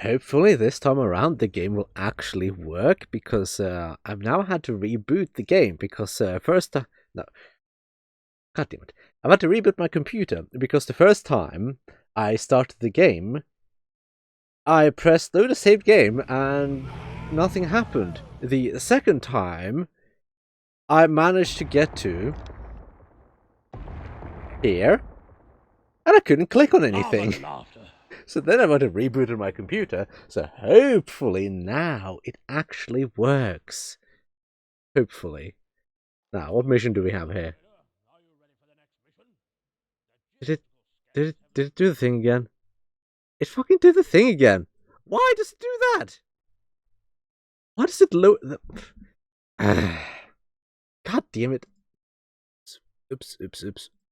hopefully this time around the game will actually work, because I've now had to reboot the game because first no, god damn it, I've had to reboot my computer because the first time I started the game, I pressed load to save game and nothing happened. The second time, I managed to get to here, and I couldn't click on anything. So then I went to rebooted my computer, so hopefully now it actually works. Hopefully. Now, what mission do we have here? Did it do the thing again? It fucking did the thing again. Why does it do that? Why does it load the... God damn it. Oops.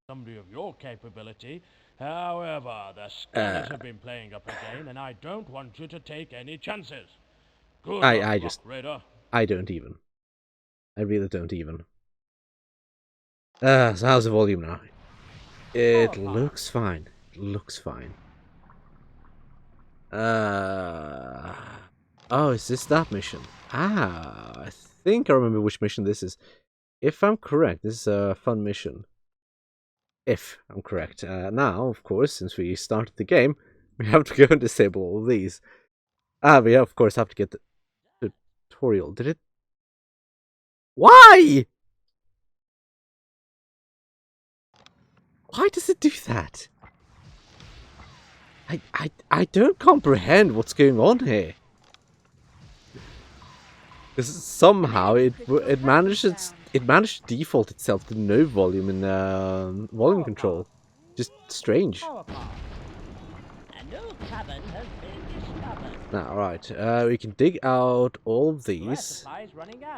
Somebody of your capability. However, the scanners have been playing up again, and I don't want you to take any chances. Good luck, Raider. I don't even. I really don't even. So how's the volume now? It looks fine. It looks fine. Oh, is this that mission? I think I remember which mission this is. If I'm correct, this is a fun mission. If I'm correct. Now, of course, since we started the game, we have to go and disable all of these. We of course have to get the tutorial. Did it? Why? Why does it do that? I don't comprehend what's going on here. Because somehow it managed to default itself to no volume in volume control. Just strange. Now, right, we can dig out all of these.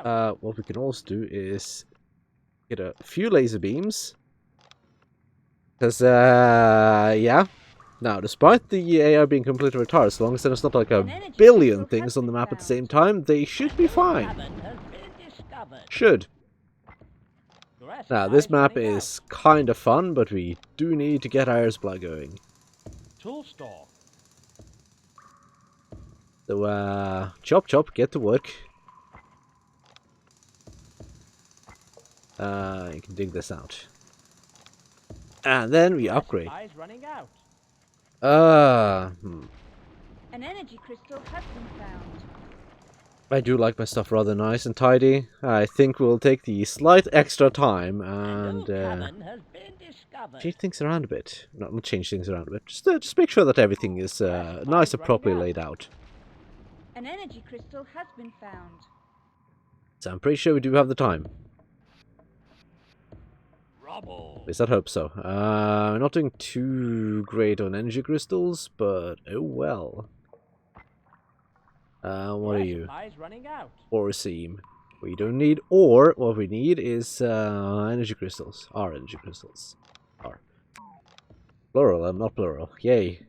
What we can also do is get a few laser beams. Because, yeah. Now, despite the AI being completely retarded, as long as there's not like a billion things on the map at the same time, they should be fine. Should. Now, this map is kind of fun, but we do need to get our supply going. Tool store. So, chop, get to work. You can dig this out. And then we upgrade. An energy crystal has been found. I do like my stuff rather nice and tidy. I think we'll take the slight extra time and change things around a bit. Not change things around a bit. Just make sure that everything is nice and properly laid out. An energy crystal has been found. So I'm pretty sure we do have the time. At least I hope so. We're not doing too great on energy crystals, but oh well. What are you? Ore seam. We don't need ore. What we need is energy crystals. Our energy crystals. Our. Plural, I'm not plural. Yay.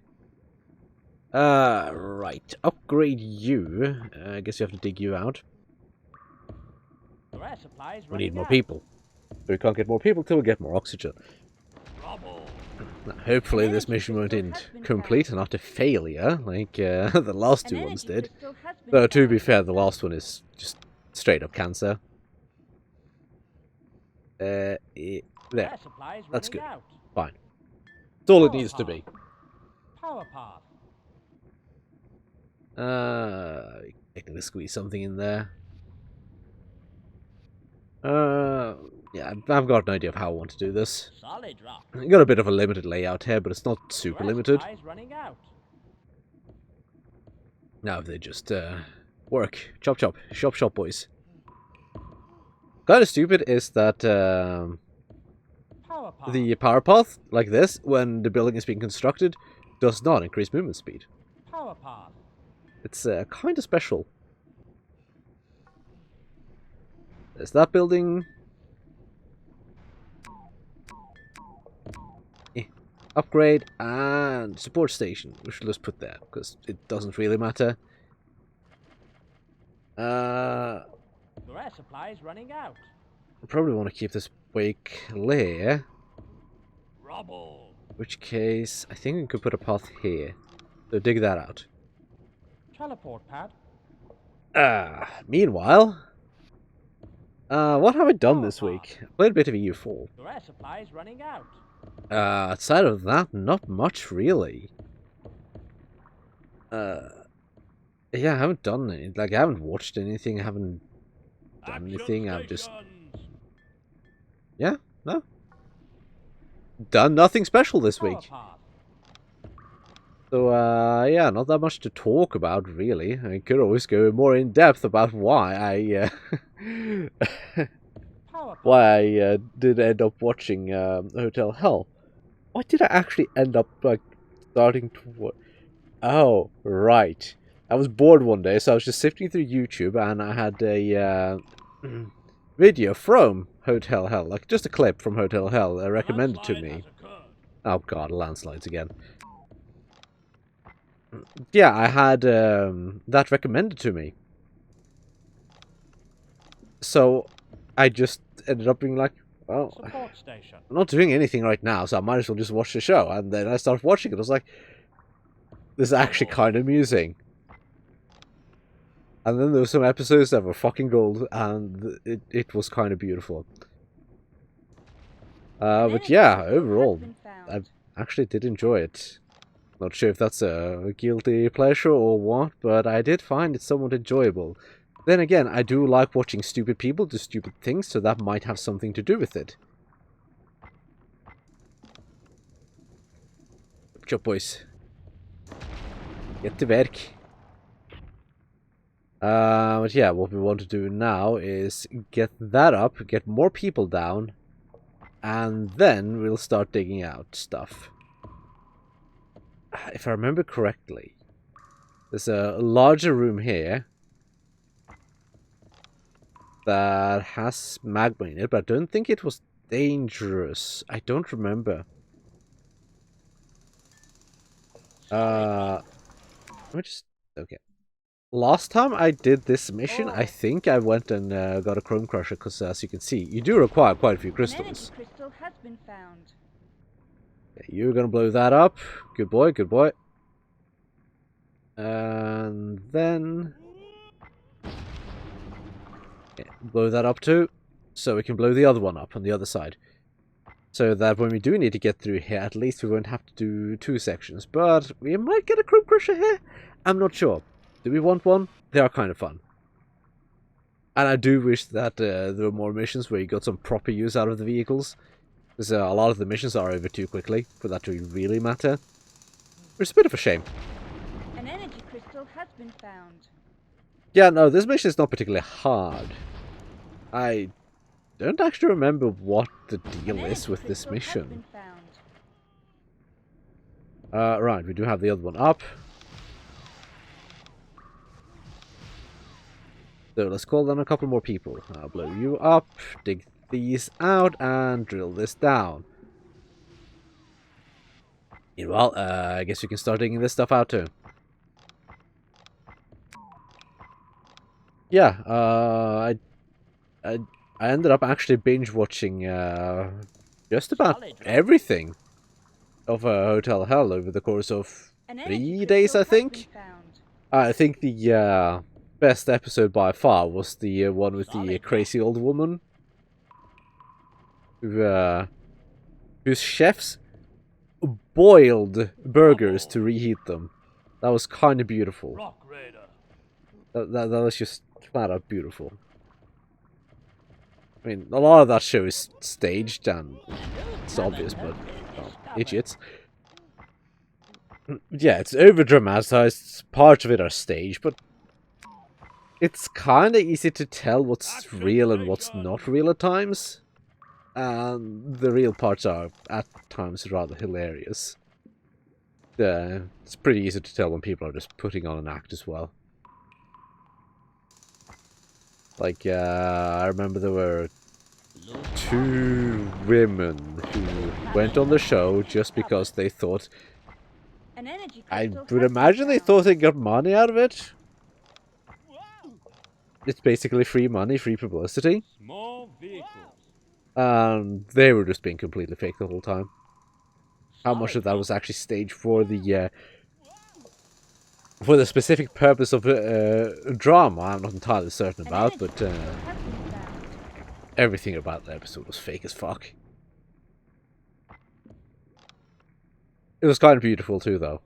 Right. Upgrade you. I guess you have to dig you out. We need more people. We can't get more people till we get more oxygen. Now, hopefully this mission won't end complete and not a failure like the last two ones did. Though to be fair, the last one is just straight up cancer. There. That's good. Fine. That's all it needs to be. Technically squeeze something in there. Yeah, I've got an idea of how I want to do this. I got a bit of a limited layout here, but it's not super limited. Now if they just work. Chop, shop, boys. Kind of stupid is that the power path, like this, when the building is being constructed, does not increase movement speed. It's kind of special. There's that building. Upgrade and support station. We should just put there because it doesn't really matter. Your air supply is running out. I probably want to keep this way clear. Rubble. In which case, I think we could put a path here. So dig that out. teleport pad. Meanwhile, what have I done this week? Played a bit of EU4. Your air supply is running out. Outside of that, not much really. Yeah, I haven't done it. Like, I haven't watched anything. I haven't done anything. I've just... Yeah, no. Done nothing special this week. So, yeah, not that much to talk about, really. I could always go more in depth about why I, did end up watching, Hotel Hell. Why did I actually end up, like, starting to watch? Oh, right. I was bored one day, so I was just sifting through YouTube, and I had a, video from Hotel Hell, like, just a clip from Hotel Hell, recommended to me. Oh god, landslides again. Yeah, I had that recommended to me. So I just ended up being like, well, I'm not doing anything right now, so I might as well just watch the show. And then I started watching it. I was like, this is actually kind of amusing. And then there were some episodes that were fucking gold, and it was kind of beautiful. But yeah, overall, I actually did enjoy it. Not sure if that's a guilty pleasure or what, but I did find it somewhat enjoyable. Then again, I do like watching stupid people do stupid things, so that might have something to do with it. Good job, boys. Get to work. But yeah, what we want to do now is get that up, get more people down, and then we'll start digging out stuff. If I remember correctly, there's a larger room here that has magma in it, but I don't think it was dangerous. I don't remember. Let me just... Okay. Last time I did this mission, I think I went and got a chrome crusher, because as you can see, you do require quite a few crystals. An energy crystal has been found. You're gonna blow that up. Good boy, good boy. And then... yeah, blow that up too. So we can blow the other one up on the other side. So that when we do need to get through here, at least we won't have to do 2 sections. But we might get a chrome crusher here. I'm not sure. Do we want one? They are kind of fun. And I do wish that there were more missions where you got some proper use out of the vehicles. Because a lot of the missions are over too quickly for that to really matter. Which is a bit of a shame. An energy crystal has been found. Yeah, no, this mission is not particularly hard. I don't actually remember what the deal is with this mission. Right, we do have the other one up. So let's call down a couple more people. I'll blow you up, dig these out, and drill this down. Meanwhile, I guess you can start digging this stuff out too. Yeah, I ended up actually binge watching just about everything of Hotel Hell over the course of 3 days, I think. I think the best episode by far was the one with the crazy old woman, whose chefs boiled burgers to reheat them. That was kind of beautiful. That was just flat out beautiful. I mean, a lot of that show is staged, and it's obvious, but well, idiots. Yeah, it's over dramatized. Parts of it are staged, but it's kind of easy to tell what's real and what's not real at times. And the real parts are, at times, rather hilarious. It's pretty easy to tell when people are just putting on an act as well. Like, I remember there were 2 women who went on the show just because they thought... I would imagine they thought they got money out of it. It's basically free money, free publicity. And they were just being completely fake the whole time. How much of that was actually staged for the for the specific purpose of drama, I'm not entirely certain An about, energy but crystal has been found. everything about the episode was fake as fuck. It was kind of beautiful too, though.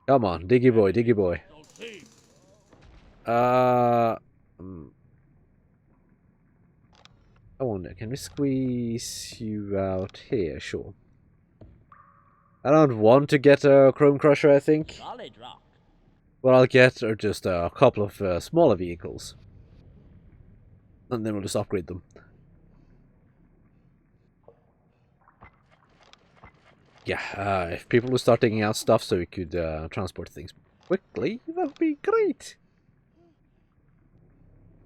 Come on, diggy boy, diggy boy. I wonder, can we squeeze you out here? Sure. I don't want to get a Chrome Crusher, I think. Solid rock. What I'll get are just a couple of smaller vehicles. And then we'll just upgrade them. Yeah, if people will start taking out stuff so we could transport things quickly, that would be great.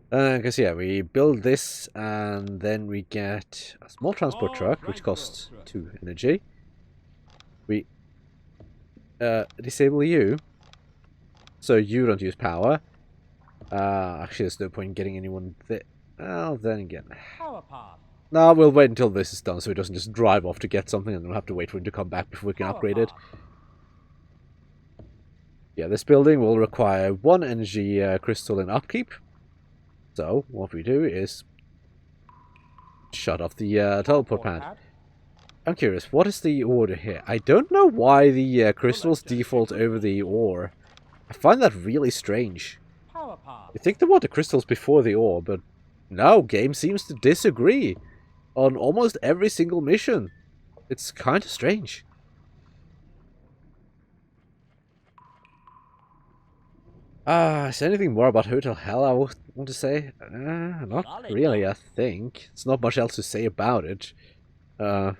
Because, yeah, we build this and then we get a small transport truck, which costs 2 energy. We disable you, so you don't use power. Actually, there's no point in getting anyone there. Well, then again. Power path. No, we'll wait until this is done so he doesn't just drive off to get something and we'll have to wait for him to come back before we can upgrade it. Yeah, this building will require 1 energy crystal in upkeep. So, what we do is shut off the teleport pad. I'm curious, what is the order here? I don't know why the crystals default over the ore. I find that really strange. You think they want the crystals before the ore, but no, game seems to disagree on almost every single mission. It's kind of strange. Is there anything more about Hotel Hell I want to say? Not really, I think. There's not much else to say about it. If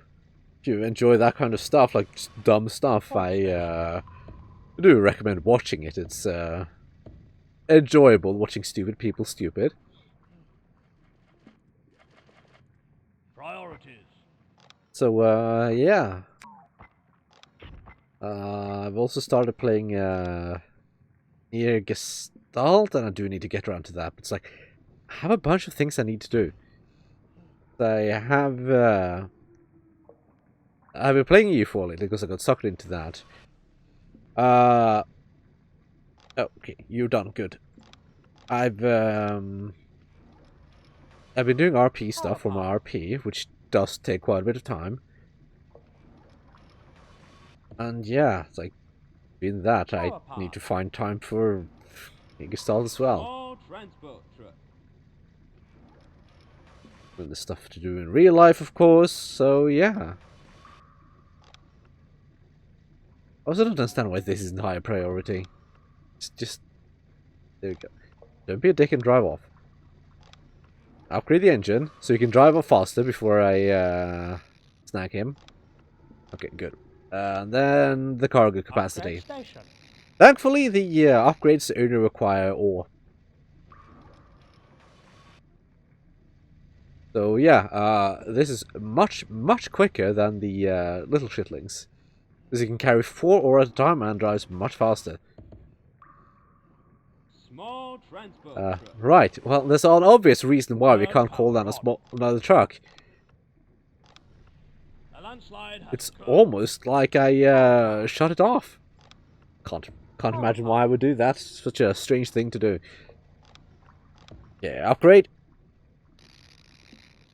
you enjoy that kind of stuff, like just dumb stuff, I do recommend watching it. It's enjoyable watching stupid people stupid. Priorities. So, yeah. I've also started playing Near Gestalt, and I do need to get around to that. But it's like, I have a bunch of things I need to do. I've been playing EU4 lately because I got sucked into that. Oh, okay, you're done. Good. I've been doing RP stuff for my RP, which does take quite a bit of time. And yeah, it's like, in that, I need to find time for Gestalt as well. And the stuff to do in real life, of course, so yeah. I also don't understand why this isn't higher priority. It's just... There we go. Don't be a dick and drive off. Upgrade the engine, so you can drive off faster before I snag him. Okay, good. And then the cargo capacity. Thankfully, the upgrades only require ore. So yeah, this is much quicker than the little shitlings. Because you can carry 4 ore at a time and drives much faster. Small transport right, well, there's an obvious reason why we can't call down another truck. It's almost like I shut it off. Can't imagine why I would do that. It's such a strange thing to do. Yeah, upgrade.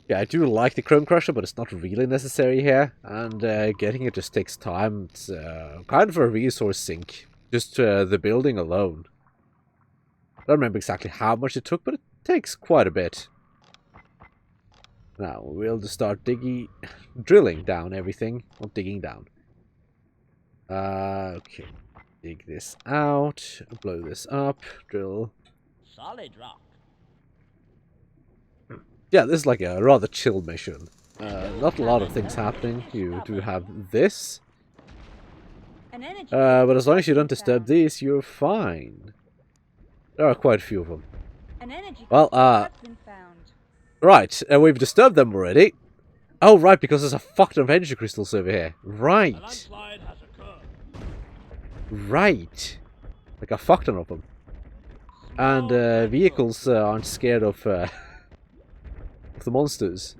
Yeah, I do like the Chrome Crusher, but it's not really necessary here. And getting it just takes time. It's kind of a resource sink. Just the building alone. I don't remember exactly how much it took, but it takes quite a bit. Now, we'll just start drilling down everything. Not digging down. Okay. Dig this out. Blow this up. Drill. Solid rock. Yeah, this is like a rather chill mission. Not a lot of things happening. You do have this. But as long as you don't disturb these, you're fine. There are quite a few of them. Well, right, we've disturbed them already. Oh, right, because there's a fuck ton of energy crystals over here. Right. Right. Like a fuck ton of them. And vehicles aren't scared of the monsters.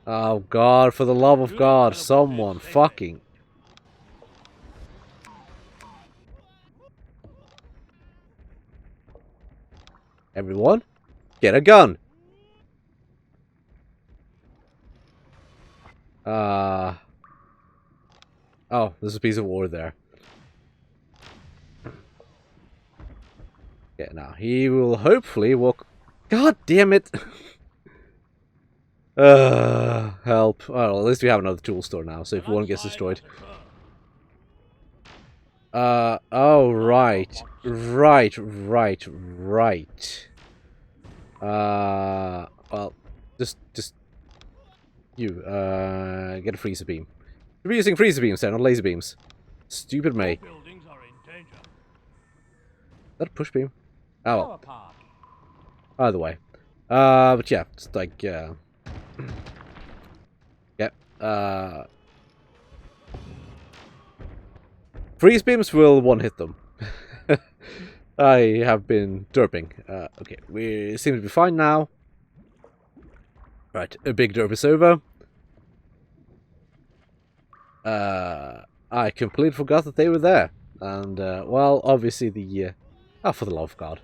Oh God, for the love of God, someone fucking... Everyone, get a gun! Oh, there's a piece of ore there. Yeah, now he will hopefully walk... God damn it! Help. Oh, at least we have another tool store now, so if one gets destroyed... oh, right. Right. Well, just... You, get a freezer beam. We're using freezer beams there, not laser beams. Stupid me. Is that a push beam? Oh, either way. But yeah, it's like, yeah, freeze beams will one-hit them. I have been derping. Okay, we seem to be fine now. Right, a big derp is over. I completely forgot that they were there. And, well, obviously the, oh, for the love of God.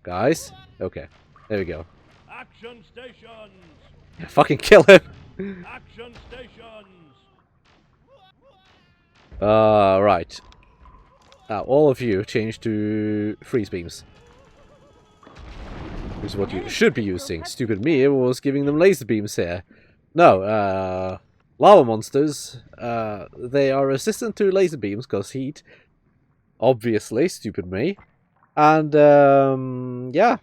Guys? Okay, there we go. Action stations! Yeah, fucking kill him! Action stations! Right. Now, all of you change to freeze beams. Which is what you should be using. Stupid me was giving them laser beams here. No, lava monsters, they are resistant to laser beams because heat. Obviously, stupid me. And, yeah.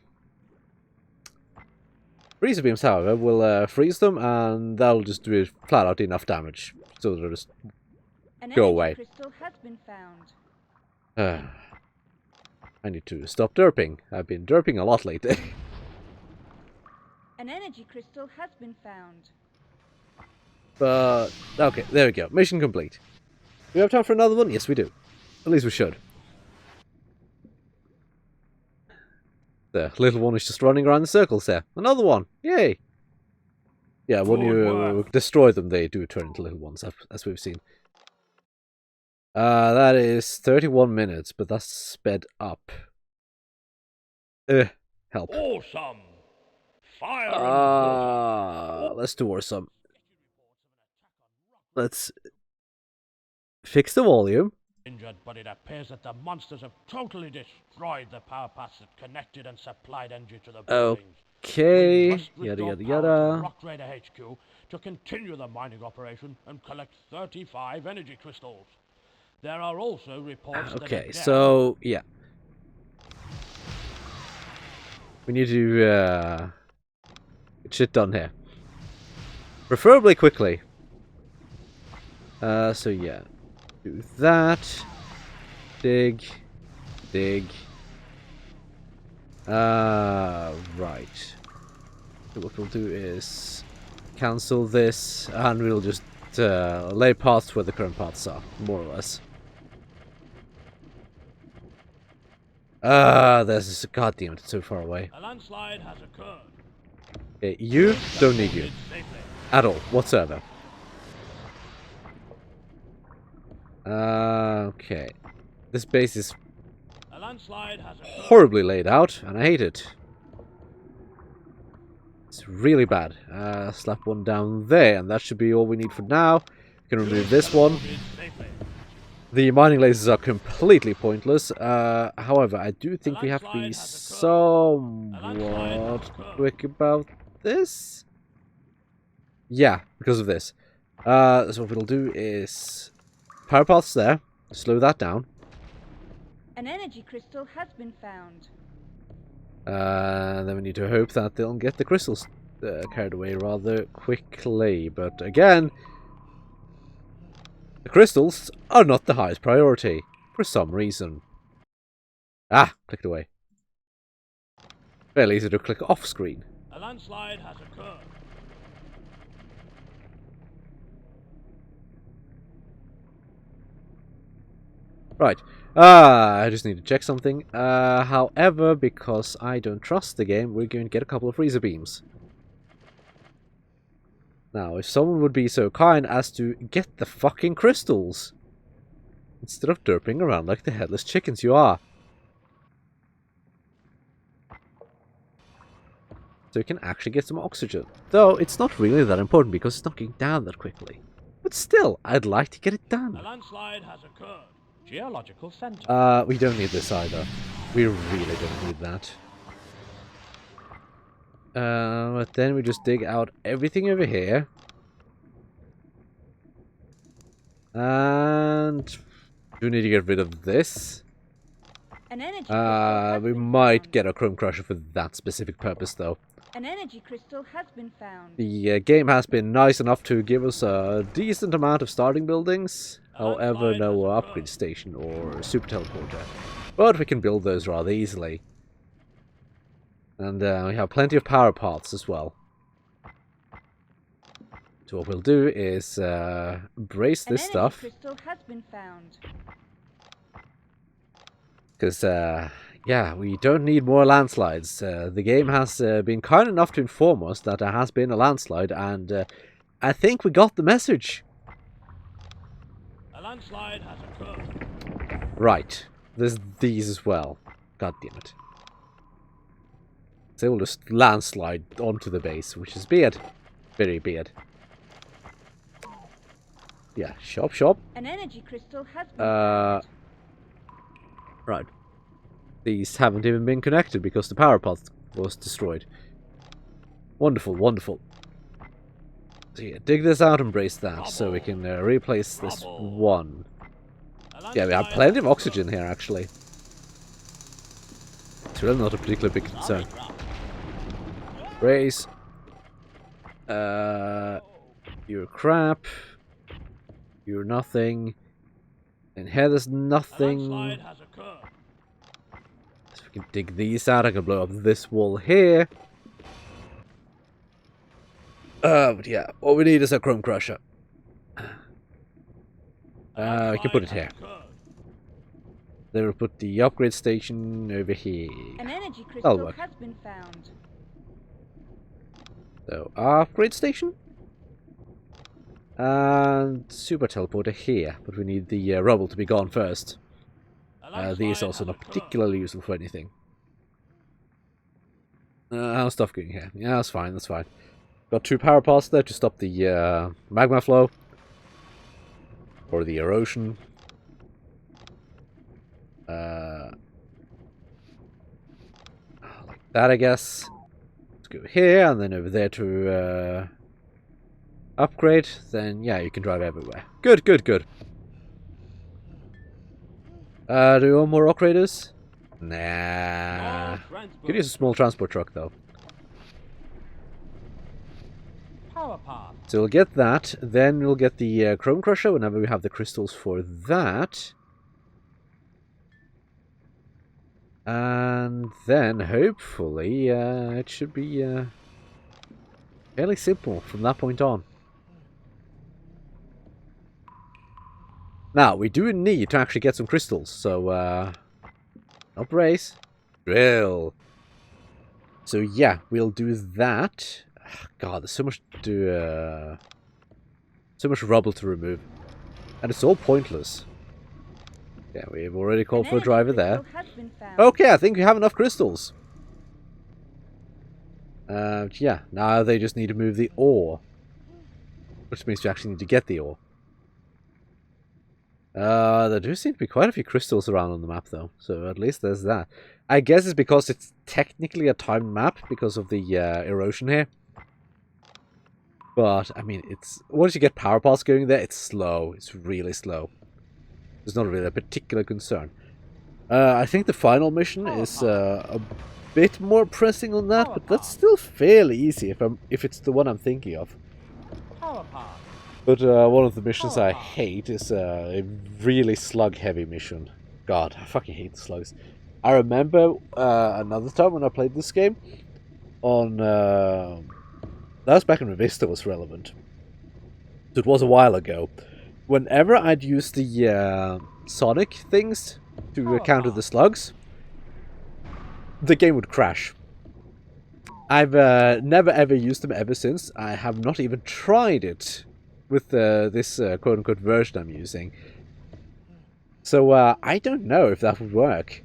Freezer beams, however, will freeze them, and that'll just do flat out enough damage. So they'll just go away. Crystal has been found. I need to stop derping. I've been derping a lot lately. An energy crystal has been found. But, okay, there we go. Mission complete. Do we have time for another one? Yes, we do. At least we should. The little one is just running around in circles there. Another one! Yay! Yeah, when you destroy them, they do turn into little ones, as we've seen. That is 31 minutes, but that's sped up. Help. Awesome! Fire! Let's do awesome. Let's fix the volume. Injured, but it appears that the monsters have totally destroyed the power paths that connected and supplied energy to the buildings. Okay, yada. Rock Raider HQ to continue the mining operation and collect 35 energy crystals. There are also reports that... Okay, so, yeah. We need to, get shit done here. Preferably quickly. So yeah. Do that. Dig. Right. So what we'll do is cancel this, and we'll just lay paths where the current paths are, more or less. There's a goddamn it, it's so far away. A landslide has occurred. Okay, you don't need you at all whatsoever. Okay. This base is horribly laid out, and I hate it. It's really bad. Slap one down there, and that should be all we need for now. We can remove this one. The mining lasers are completely pointless. However, I do think we have to be somewhat quick about this. Yeah, because of this. So what we'll do is... Power path's there. Slow that down. An energy crystal has been found. Then we need to hope that they'll get the crystals carried away rather quickly. But again, the crystals are not the highest priority for some reason. Ah, clicked away. Fairly easy to click off screen. A landslide has occurred. Right. I just need to check something. However, because I don't trust the game, we're going to get a couple of freezer beams. Now, if someone would be so kind as to get the fucking crystals, instead of derping around like the headless chickens you are. So you can actually get some oxygen. Though, it's not really that important because it's not getting down that quickly. But still, I'd like to get it done. A landslide has occurred. Geological center. We don't need this either. We really don't need that. But then we just dig out everything over here. And do need to get rid of this. An energy crystal has We been might found. get a chrome crusher for that specific purpose, though. An energy crystal has been found. The game has been nice enough to give us a decent amount of starting buildings. However, no upgrade station or super teleporter. But we can build those rather easily. And we have plenty of power paths as well. So what we'll do is brace this stuff. An energy crystal has been found. Because, yeah, we don't need more landslides. The game has been kind enough to inform us that there has been a landslide, and I think we got the message. A landslide has occurred. Right. There's these as well. God damn it. They will just landslide onto the base, which is weird. Very weird. Yeah, shop. An energy crystal has been found. Right. These haven't even been connected because the power path was destroyed. Wonderful, wonderful. So yeah, dig this out and brace that so we can replace this one. Yeah, we have plenty of oxygen here, actually. It's really not a particularly big concern. Brace. You're crap. You're nothing. And here there's nothing. Has occurred. So we can dig these out. I can blow up this wall here. But yeah, all we need is a chrome crusher. We can put it here. Then we'll put the upgrade station over here. An energy That'll crystal work. has been found. So, upgrade station. And super teleporter here. But we need the rubble to be gone first. These also not particularly useful for anything. How's stuff going here? Yeah, that's fine, that's fine. Got 2 power paths there to stop the magma flow. Or the erosion. Like that, I guess. Let's go here, and then over there to upgrade. Then, yeah, you can drive everywhere. Good, good, good. Do you want more upgraders? Nah. Could use a small transport truck, though. Power path. So we'll get that, then we'll get the Chrome Crusher whenever we have the crystals for that. And then, hopefully, it should be fairly simple from that point on. Now, we do need to actually get some crystals, so, up race, drill. So yeah, we'll do that. God, there's so much to, so much rubble to remove. And it's all pointless. Yeah, we've already called for a driver there. Okay, I think we have enough crystals. Yeah, now they just need to move the ore. Which means we actually need to get the ore. There do seem to be quite a few crystals around on the map, though. So at least there's that. I guess it's because it's technically a timed map because of the erosion here. But, I mean, it's once you get power paths going there, it's slow. It's really slow. It's not really a particular concern. I think the final mission is a bit more pressing on that, but that's still fairly easy if it's the one I'm thinking of. But one of the missions I hate is a really slug-heavy mission. God, I fucking hate the slugs. I remember another time when I played this game on... that was back when Vista was relevant. So it was a while ago. Whenever I'd use the Sonic things to counter the slugs, the game would crash. I've never ever used them ever since. I have not even tried it with this quote-unquote version I'm using. So I don't know if that would work.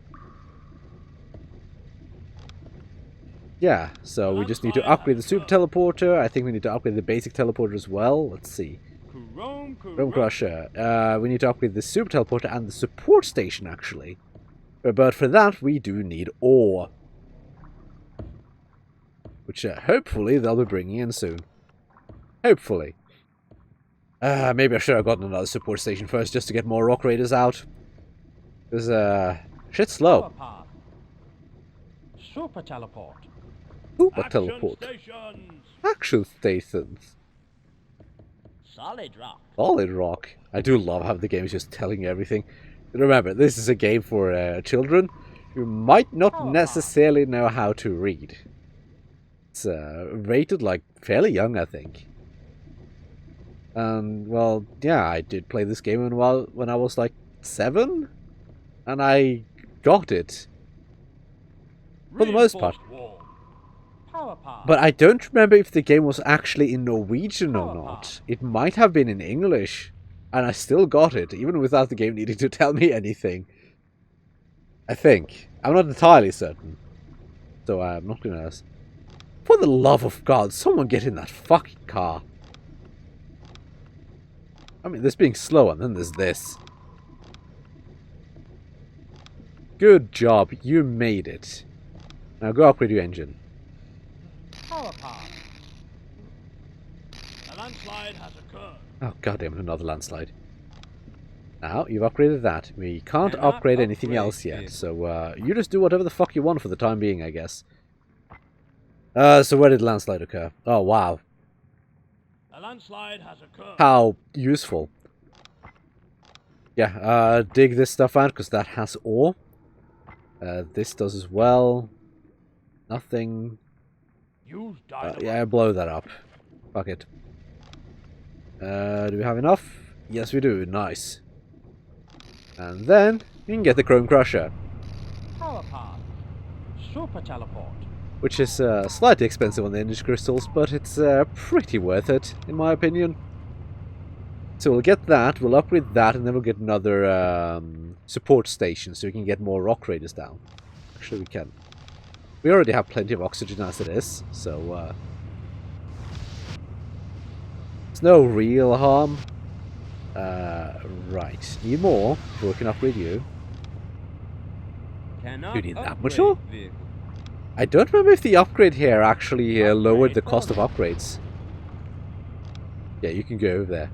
Yeah, so we just need to upgrade the super teleporter. I think we need to upgrade the basic teleporter as well. Let's see. Vroom Crusher. We need to upgrade the super teleporter and the support station, actually. But for that, we do need ore. Which hopefully they'll be bringing in soon. Hopefully. Maybe I should have gotten another support station first just to get more rock raiders out. Because, shit's slow. Super teleport. Super teleport. Action stations. Solid rock. Solid rock. I do love how the game is just telling you everything. Remember, this is a game for children who might not necessarily know how to read. It's rated like fairly young, I think. And well, yeah, I did play this game when I was like 7, and I got it for the most part. But I don't remember if the game was actually in Norwegian or not. It might have been in English, and I still got it, even without the game needing to tell me anything. I think. I'm not entirely certain. So I'm not gonna ask. For the love of God, someone get in that fucking car. I mean, there's being slow, and then there's this. Good job, you made it. Now go upgrade your engine. Power plant. A landslide has occurred. Oh, goddamn it, another landslide. Now, you've upgraded that. We can't upgrade anything else yet, so you just do whatever the fuck you want for the time being, I guess. So where did the landslide occur? Oh, wow. A landslide has occurred. How useful. Yeah, dig this stuff out, because that has ore. This does as well. Nothing. Yeah, blow that up. Fuck it. Do we have enough? Yes, we do. Nice. And then, you can get the Chrome Crusher. Power path. Super teleport. Which is slightly expensive on the energy crystals, but it's pretty worth it, in my opinion. So we'll get that, we'll upgrade that, and then we'll get another support station, so we can get more rock raiders down. Actually, we can. We already have plenty of oxygen as it is, so it's no real harm. Right, need more, so we can upgrade you. You need that much more? I don't remember if the upgrade here actually lowered the cost of upgrades. Yeah, you can go over there.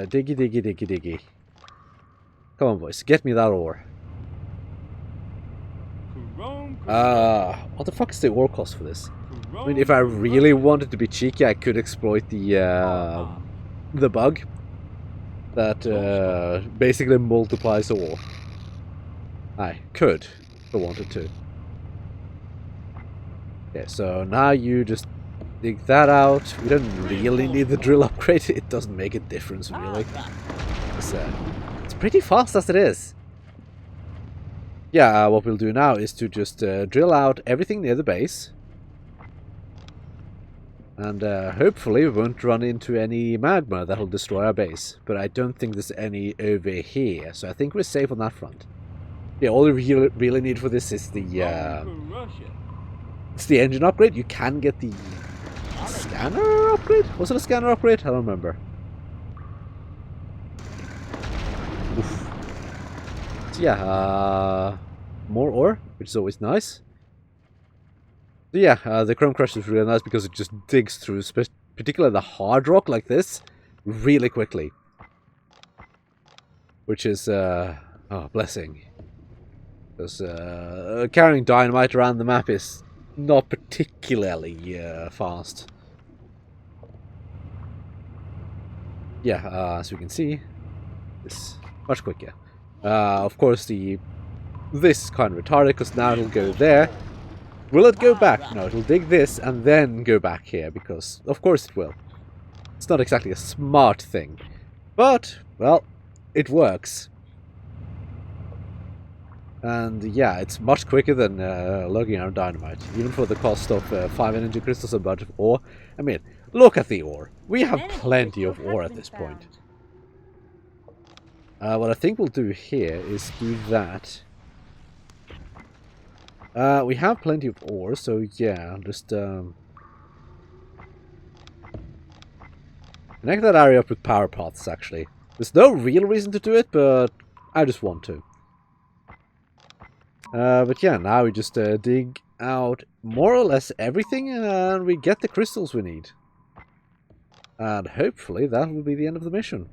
Diggy, diggy, diggy, diggy. Come on, boys, get me that ore. What the fuck is the ore cost for this? I mean, if I really wanted to be cheeky, I could exploit the bug that basically multiplies ore. I could, if I wanted to. Okay, so now you just dig that out. We don't really need the drill upgrade. It doesn't make a difference, really. It's pretty fast as it is. Yeah, what we'll do now is to just drill out everything near the base. And hopefully we won't run into any magma that'll destroy our base. But I don't think there's any over here, so I think we're safe on that front. Yeah, all we really need for this is the it's the engine upgrade. You can get the scanner upgrade? Was it a scanner upgrade? I don't remember. Oof. So yeah, more ore, which is always nice. So yeah, the Chrome Crusher is really nice because it just digs through, particularly the hard rock like this, really quickly. Which is, oh, blessing. Because carrying dynamite around the map is not particularly fast. Yeah, as you can see, it's much quicker. Of course, this is kind of retarded because now it'll go there. Will it go back? No, it'll dig this and then go back here because, of course, it will. It's not exactly a smart thing, but well, it works. And yeah, it's much quicker than lugging around dynamite, even for the cost of 5 energy crystals and a bunch of ore. I mean, look at the ore. We have plenty of ore at this point. What I think we'll do here is do that. We have plenty of ore, so yeah, just connect that area up with power paths, actually. There's no real reason to do it, but I just want to. But yeah, now we just dig out more or less everything, and we get the crystals we need. And hopefully that will be the end of the mission.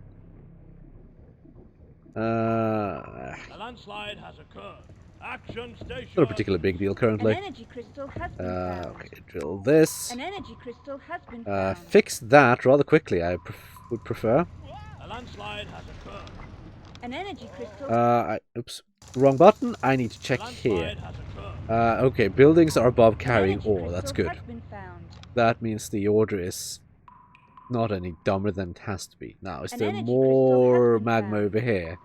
A landslide has occurred. Action station. Not a particularly big deal currently. An energy crystal has been found. Okay, drill this. An energy crystal has been found. Fix that rather quickly, I would prefer. A landslide has occurred. An energy crystal. Oops. Wrong button. I need to check here. Okay, buildings are above carrying ore. That's good. That means the order is not any dumber than it has to be. Now, is there more magma over here?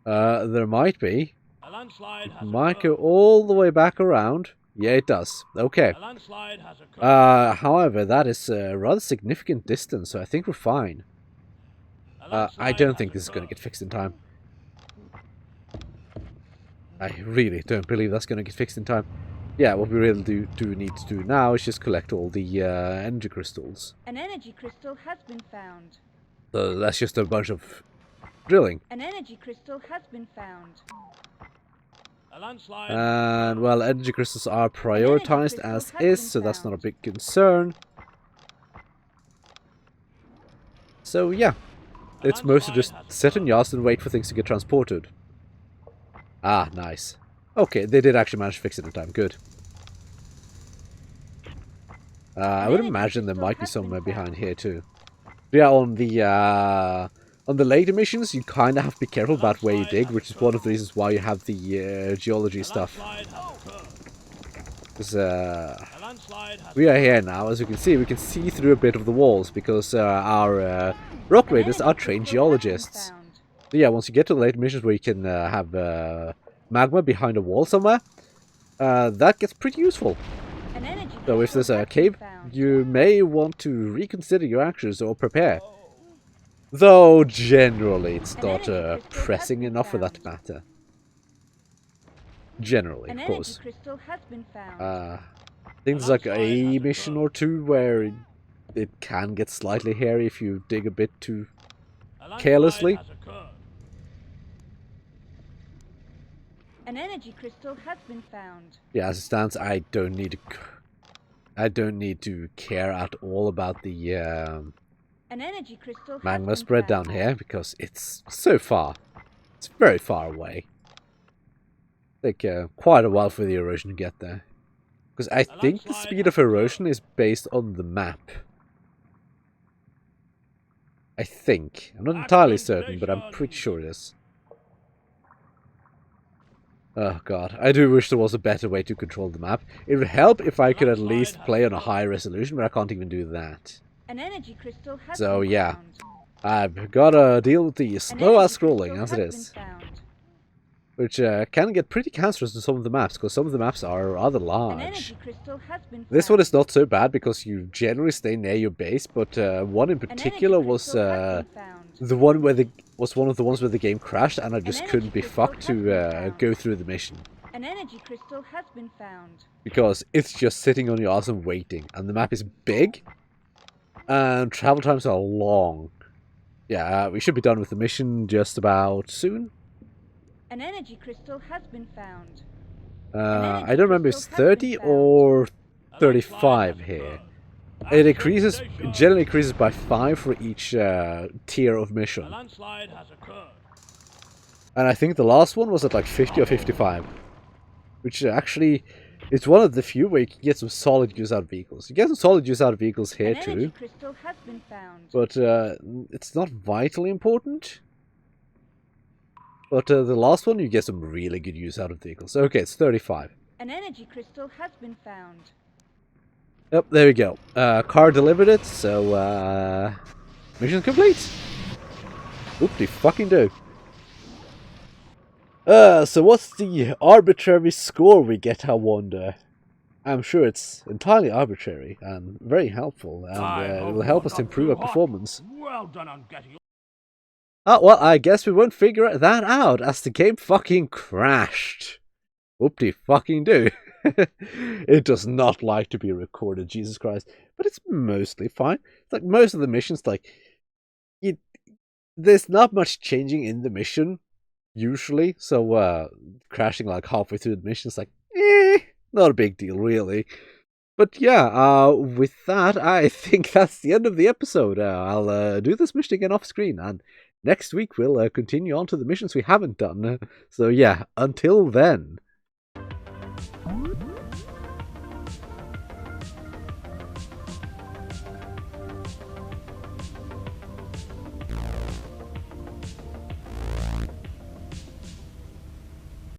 There might be. It might go all the way back around. Yeah, it does. Okay. However, that is a rather significant distance, so I think we're fine. I don't think this is going to get fixed in time. I really don't believe that's going to get fixed in time. Yeah, what we really do need to do now is just collect all the energy crystals. An energy crystal has been found. So that's just a bunch of drilling. An energy crystal has been found. And, well, energy crystals are prioritized as is, so that's not a big concern. So, yeah. It's mostly just sit on yards and wait for things to get transported. Ah, nice. Okay, they did actually manage to fix it in time. Good. I would imagine there might be somewhere behind here too. But yeah, on the later missions, you kind of have to be careful about where you dig, which is one of the reasons why you have the geology stuff. Because we are here now, as you can see. We can see through a bit of the walls because our rock raiders are trained geologists. So yeah, once you get to the later missions where you can have magma behind a wall somewhere, that gets pretty useful. So if there's a cave, you may want to reconsider your actions or prepare. Though generally it's not pressing enough for that matter. Generally, of course. I think there's like a mission or two where it can get slightly hairy if you dig a bit too carelessly. An energy crystal has been found. Yeah, as it stands, I don't need to care at all about the An energy crystal magma spread down here because it's so far. It's very far away. Take quite a while for the erosion to get there. Because I think the speed of erosion is based on the map. I think. I'm not entirely certain, but I'm pretty sure it is. Oh god, I do wish there was a better way to control the map. It would help if I could at least play on a high resolution, but I can't even do that. An energy crystal has So been yeah, found. I've got to deal with the slow-ass scrolling as it is. Which can get pretty cancerous in some of the maps, because some of the maps are rather large. This one is not so bad because you generally stay near your base, but one in particular was the one where was one of the ones where the game crashed, and I just couldn't be fucked to go through the mission. An energy crystal has been found. Because it's just sitting on your ass and waiting, and the map is big, and travel times are long. Yeah, we should be done with the mission just about soon. An energy crystal has been found. I don't remember if it's 30 or 35 here. It increases, generally increases by 5 for each tier of mission. And I think the last one was at like 50 or 55. Which actually is one of the few where you can get some solid use out of vehicles. You get some solid use out of vehicles here too. But it's not vitally important. But the last one, you get some really good use out of vehicles. Okay, it's 35. An energy crystal has been found. Yep, there we go. Car delivered it, so mission complete. Oop-de fucking do. So what's the arbitrary score we get, I wonder? I'm sure it's entirely arbitrary and very helpful, and it will help us improve our performance. Well done on getting. Oh, well, I guess we won't figure that out, as the game fucking crashed. Whoop-de fucking do. It does not like to be recorded, Jesus Christ. But it's mostly fine. It's like most of the missions, like, there's not much changing in the mission, usually. So, crashing like halfway through the mission is like, not a big deal, really. But yeah, with that, I think that's the end of the episode. I'll do this mission again off screen, and next week we'll continue on to the missions we haven't done. So yeah, until then.